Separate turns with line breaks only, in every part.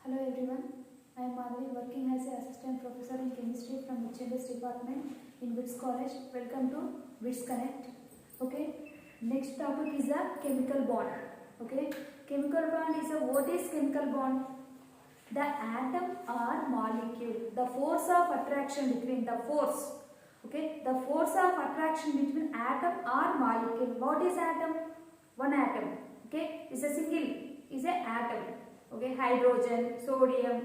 Hello everyone, I am Madhavi working as an assistant professor in chemistry from HLS department in WITS College. Welcome to WITS Connect. Okay, next topic is a chemical bond. Okay, chemical bond is a what is chemical bond? The atom or molecule, the force of attraction between the force. Okay, the force of attraction between atom or molecule. What is atom? One atom. Okay, is a single, is a atom. Okay, hydrogen, sodium,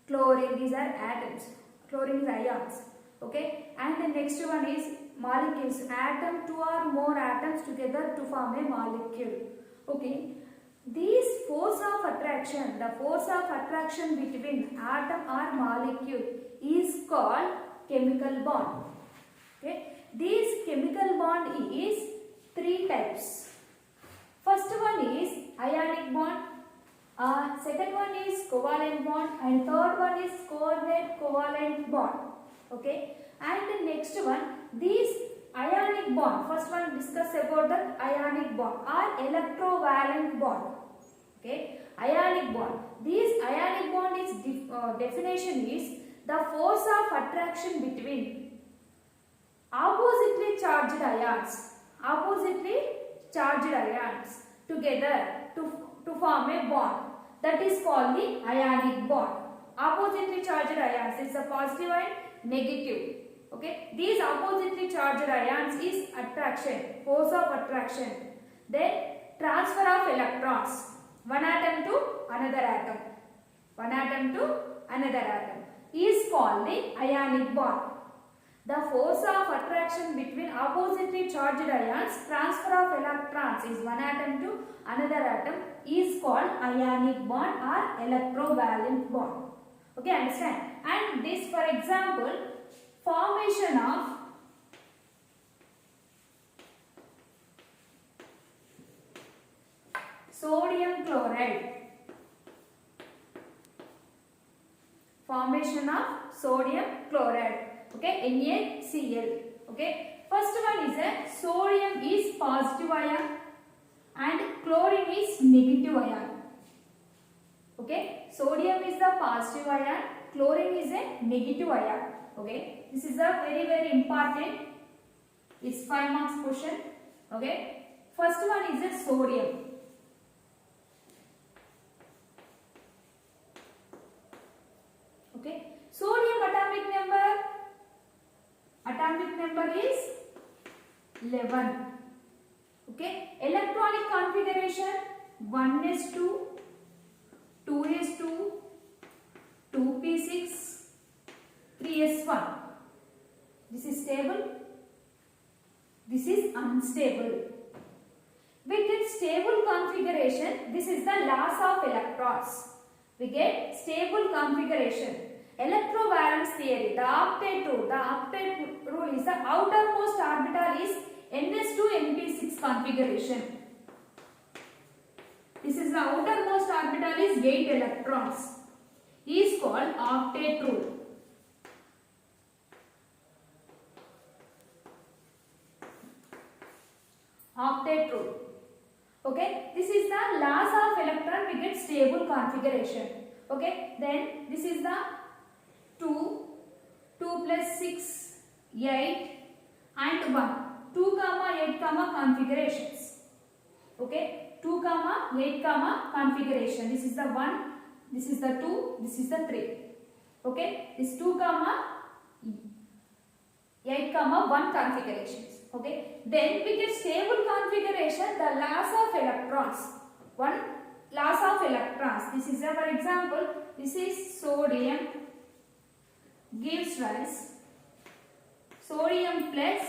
chlorine, these are atoms. Chlorine is ions. Okay, and the next one is molecules. Atom, two or more atoms together to form a molecule. Okay, these force of attraction, the force of attraction between atom or molecule is called chemical bond. Okay, this chemical bond is three types. First one is ionic bond. Second one is covalent bond, and third one is coordinate covalent bond. Okay, and the next one, these ionic bond. First one discuss about the ionic bond or electrovalent bond. Okay, ionic bond. This ionic bond is definition is the force of attraction between oppositely charged ions. Oppositely charged ions together to form a bond. That is called the ionic bond. Oppositely charged ions is a positive and negative. Okay, these oppositely charged ions is attraction, force of attraction. Then transfer of electrons, one atom to another atom, one atom to another atom is called the ionic bond. The force of attraction between oppositely charged ions, transfer of electrons is one atom to another atom is called ionic bond or electrovalent bond. Okay, understand? And this, for example, formation of sodium chloride. Formation of sodium chloride. Okay, NaCl. Okay, first one is a sodium is positive ion and chlorine is negative ion. Okay, sodium is the positive ion, chlorine is a negative ion. Okay, this is a very important. It's 5 marks question. Okay, first one is a sodium. Okay, sodium atomic number. Atomic number is 11. Okay, electronic configuration 1s2, 2s2, 2p6, 3s1. This is stable. This is unstable. We get stable configuration. This is the loss of electrons. We get stable configuration. Electrovalence theory, the octet rule. The octet rule is the outermost orbital is ns2np6 configuration. This is the outermost orbital is 8 electrons. Is called octet rule. Octet rule. Okay, this is the loss of electron. We get stable configuration. Okay, then this is the 2 plus 6, 8 and 1. 2, 8, configurations. Okay, 2, 8, configuration. This is the 1, this is the 2, this is the 3. Okay, this 2, 8, 1 configurations. Okay, then we get stable configuration, the loss of electrons. One loss of electrons. This is for example, this is sodium gives rise sodium plus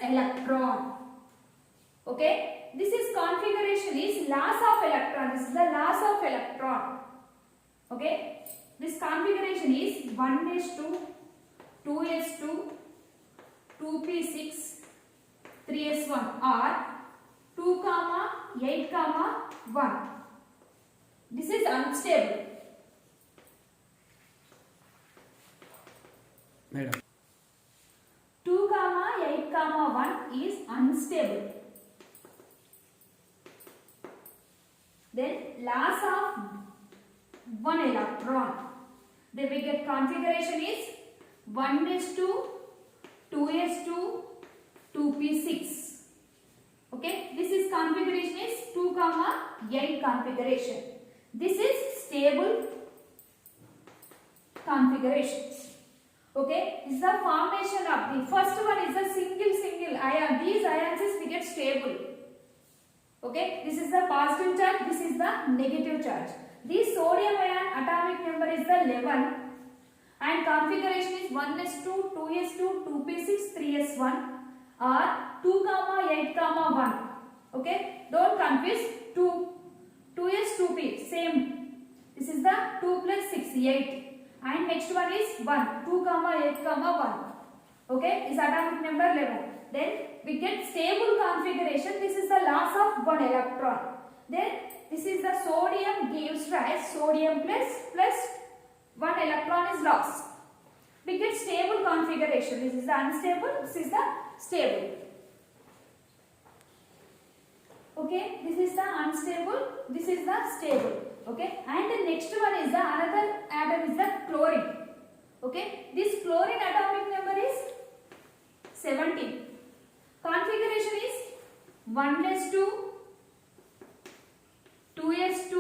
electron. Okay, this is configuration is loss of electron. This is the loss of electron. Okay, this configuration is 1s2, 2s2, 2p6, 3s1 or 2, 8, 1. This is unstable.
Madam.
2, 8, 1 is unstable. Then loss of 1 electron. Then we get configuration is 1s2, 2s2, 2p6. Okay, this is configuration is 2, 8 configuration. This is stable configurations. Okay, this is the formation of the first one is the single ion. These ions is we get stable. Okay, this is the positive charge, this is the negative charge. This sodium ion atomic number is the 11 and configuration is 1s2, 2s2, 2p6, 3s1 or 2, 8, 1. Okay, don't confuse 2s, 2p, same. This is the 2 plus 6, 8. And next one is 1, 2, 8, 1. Okay, is atomic number 11. Then we get stable configuration. This is the loss of 1 electron. Then this is the sodium gives rise, sodium plus 1 electron is lost. We get stable configuration. This is the unstable, this is the stable. Okay, this is the unstable, this is the stable. Okay, and the next one is the another atom is the chlorine. Okay, this chlorine atomic number is 17. Configuration is 1s2, 2s2,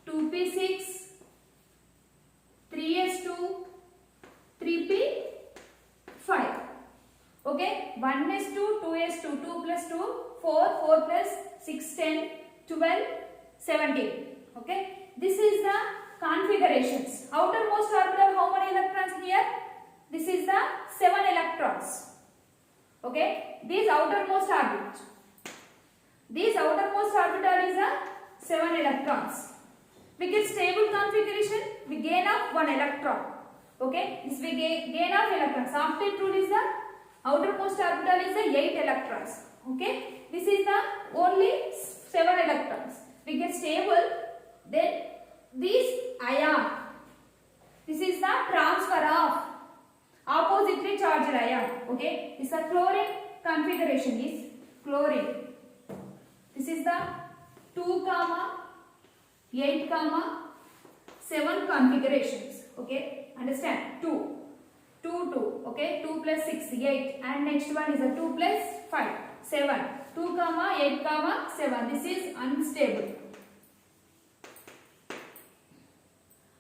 2p6, 3s2, 3p5. Okay, 1s2, 2s2, 2 plus 2, 4, 4 plus 6, 10, 12, 17. Okay, this is the configurations. Outermost orbital, how many electrons here? This is the 7 electrons. Okay, these outermost orbit. This outermost orbital is a 7 electrons. We get stable configuration, we gain of 1 electron. Okay, this we gain of electrons. Amplitude is the outermost orbital is the 8 electrons. Okay, this is the only 7 electrons. We get stable. Then this ion, this is the transfer of oppositely charged ion. Okay, this is the chlorine configuration is chlorine. This is the 2, 8, 7 configurations. Okay, understand? 2, 2, 2. Okay, 2 plus 6, 8, and next one is a 2 plus 5, 7. 2, 8, 7. This is unstable.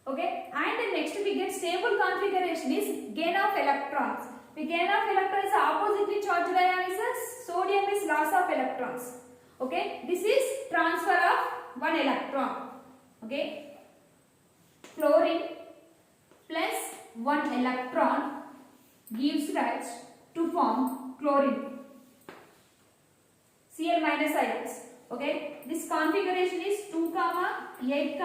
Okay, and next we get stable configuration is gain of electrons. The gain of electrons is oppositely charged ion is a sodium is loss of electrons. Okay, this is transfer of 1 electron. Okay, chlorine plus 1 electron gives rise to form chlorine. Cl minus ions. Okay, this configuration is 2, 8,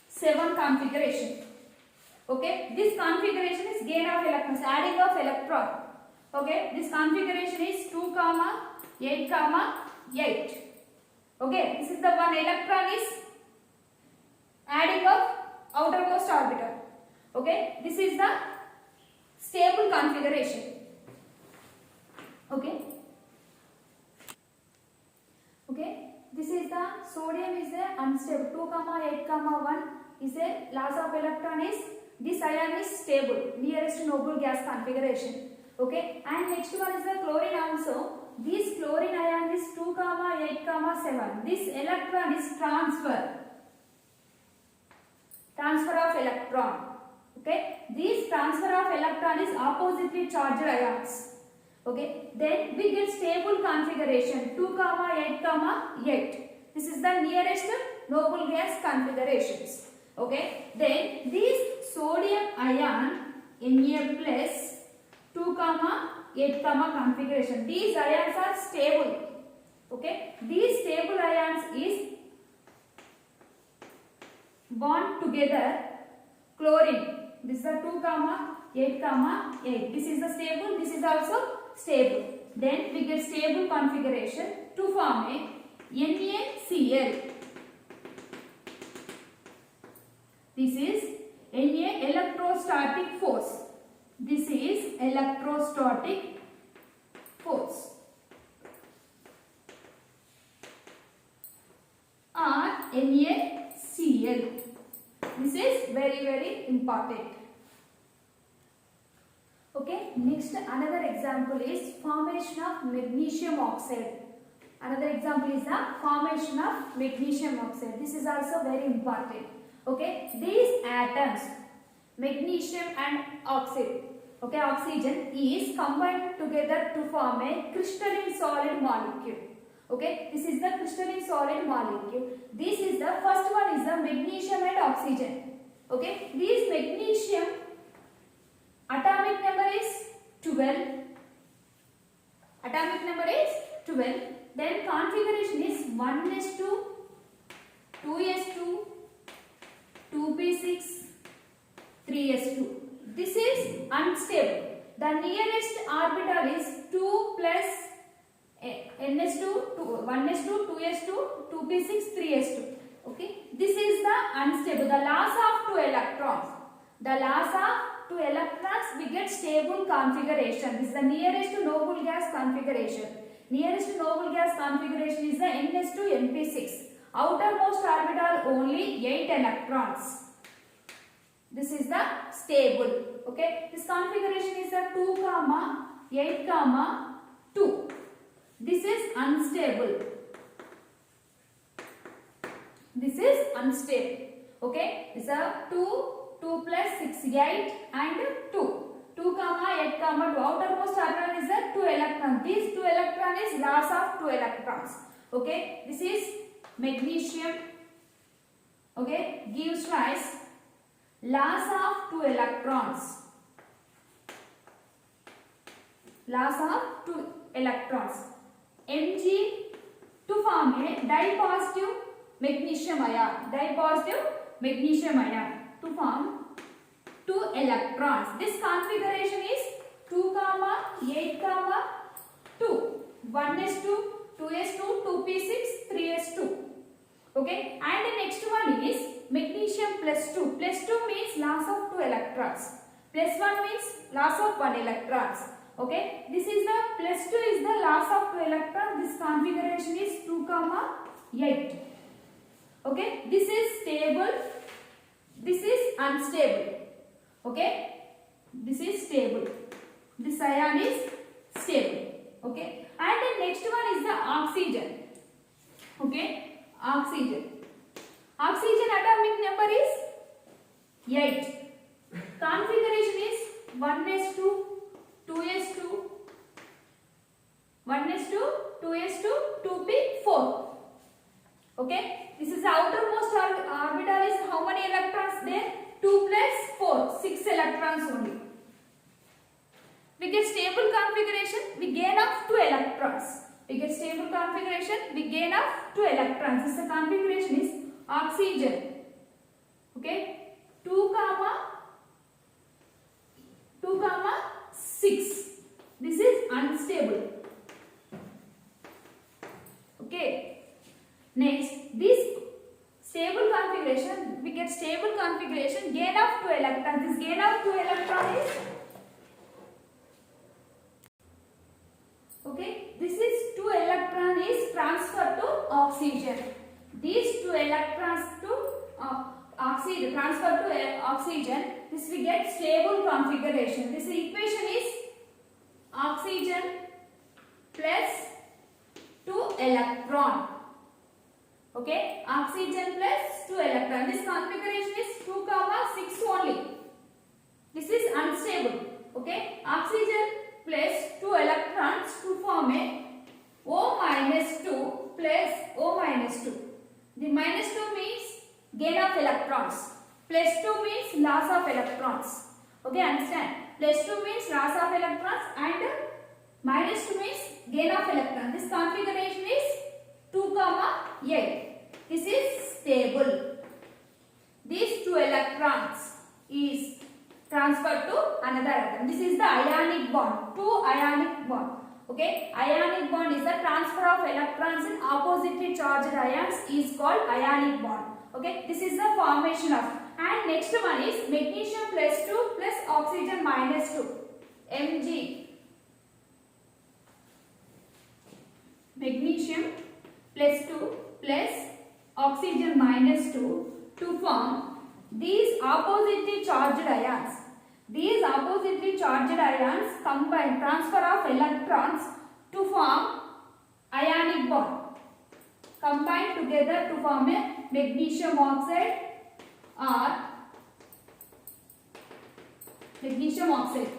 7 configuration. Okay, this configuration is gain of electrons, adding of electron. Okay, this configuration is 2, 8, 8. Okay, this is the 1 electron is adding of outermost orbital. Okay, this is the stable configuration. Okay. Okay, this is the sodium is a unstable. 2, 8, 1 is a loss of electron is this ion is stable, nearest noble gas configuration. Okay, and next one is the chlorine also. This chlorine ion is 2, 8, 7. This electron is transfer of electron. Okay, this transfer of electron is oppositely charged ions. Okay, then we get stable configuration 2, 8, 8. This is the nearest noble gas configurations. Okay, then this sodium ion Na plus 2, 8, configuration. These ions are stable. Okay, these stable ions is bond together chlorine. This is the 2, 8, 8. This is the stable. This is also stable. Then we get stable configuration to form a NaCl. This is Na electrostatic force. This is electrostatic force. Or NaCl. This is very important. Okay, next another example is formation of magnesium oxide. Another example is the formation of magnesium oxide. This is also very important. Okay, these atoms, magnesium and oxide, okay, oxygen is combined together to form a crystalline solid molecule. Okay, this is the crystalline solid molecule. This is the first one is the magnesium and oxygen. Okay, these magnesium atomic number is 12. Atomic number is 12. Then configuration is 1s2, 2s2, 2p6, 3s2. This is unstable. The nearest orbital is 2 plus ns2, 1s2, 2s2, 2p6, 3s2. Okay. This is the unstable. The loss of 2 electrons. The loss of 2 electrons, we get stable configuration. This is the nearest to noble gas configuration. Nearest to noble gas configuration is the ns2 np6. Outermost orbital only 8 electrons. This is the stable. Okay. This configuration is the 2, 8, 2. This is unstable. This is unstable. Okay. This is a 2 plus 6, 8 and 2. 2, 8, 2. Outermost orbital is the 2 electrons. These 2 electrons is loss of 2 electrons. Okay. This is magnesium. Okay. Gives rise loss of 2 electrons. Loss of 2 electrons. Mg to form a dipositive magnesium ion. Dipositive magnesium ion to form 2 electrons. This configuration is 2, 8, 2. 1s2, 2s2, 2p6, 3s2. Okay. And the next one is magnesium plus 2. Plus 2 means loss of 2 electrons. Plus 1 means loss of 1 electrons. Okay. This is the plus 2 is the loss of 2 electrons. This configuration is 2, 8. Okay. This is stable. This is unstable. Okay. This is stable. This ion is stable. Okay. And the next one is the oxygen. Okay. Oxygen. Oxygen atomic number is 8. Configuration is 1s2, 2s2, 1s2, 2s2, 2p4. Okay. This is the outermost orbital is how many electrons there? 2 plus 4, 6 electrons only. We get stable configuration, we gain of 2 electrons. We get stable configuration, we gain of 2 electrons. This is the configuration is oxygen. Okay. 2, 6. This is unstable. Okay. Next, this stable configuration, we get stable configuration, gain of 2 electrons. This gain of 2 electrons is, okay, this is 2 electron is transferred to oxygen. These 2 electrons to oxygen, transferred to oxygen, this we get stable configuration. This equation is oxygen plus 2 electron. Okay, oxygen plus 2 electron. This configuration is 2, 6 only. This is unstable. Okay, oxygen plus 2 electrons to form a O minus 2 plus O minus 2. The minus 2 means gain of electrons. Plus 2 means loss of electrons. Okay, understand? Plus 2 means loss of electrons and minus 2 means gain of electrons. This configuration is 2, 8. This is stable. These 2 electrons is transferred to another atom. This is the ionic bond. 2 ionic bond. Okay, ionic bond is the transfer of electrons in oppositely charged ions is called ionic bond. Okay, this is the formation of. And next one is magnesium plus 2 plus oxygen minus 2. Mg. Magnesium plus 2 plus oxygen minus 2 to form These oppositely charged ions combine transfer of electrons to form ionic bond. Combine together to form a magnesium oxide or magnesium oxide.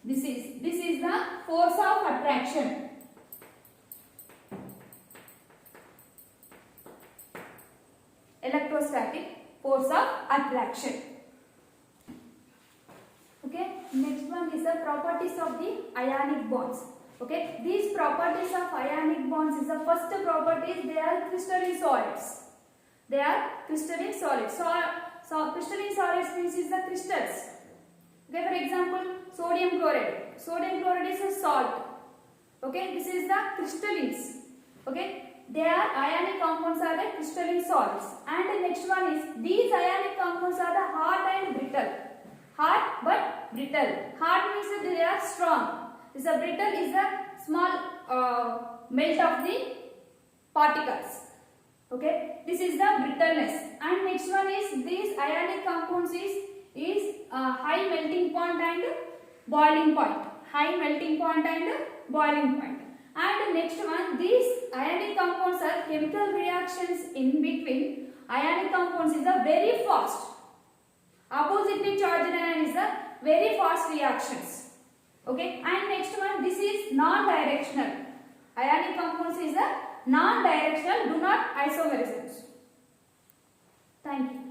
This is the force of attraction. Electrostatic force of attraction. Okay, next one is the properties of the ionic bonds. Okay, these properties of ionic bonds is the first properties, they are crystalline solids. They are crystalline solids. So crystalline solids means is the crystals. Okay, for example, sodium chloride. Sodium chloride is a salt. Okay, this is the crystallines. Okay, their ionic compounds are the crystalline solids. And the next one is these ionic compounds are the hard and brittle. Hard but brittle. Hard means that they are strong. This is brittle is the small melt of the particles. Okay, this is the brittleness. And next one is these ionic compounds is high melting point and boiling point. High melting point and boiling point. And next one, these ionic compounds are chemical reactions in between. Ionic compounds is a very fast. Oppositely charged ion is a very fast reactions. Okay, and next one, this is non-directional. Ionic compounds is a non-directional, do not isomerisms. Thank you.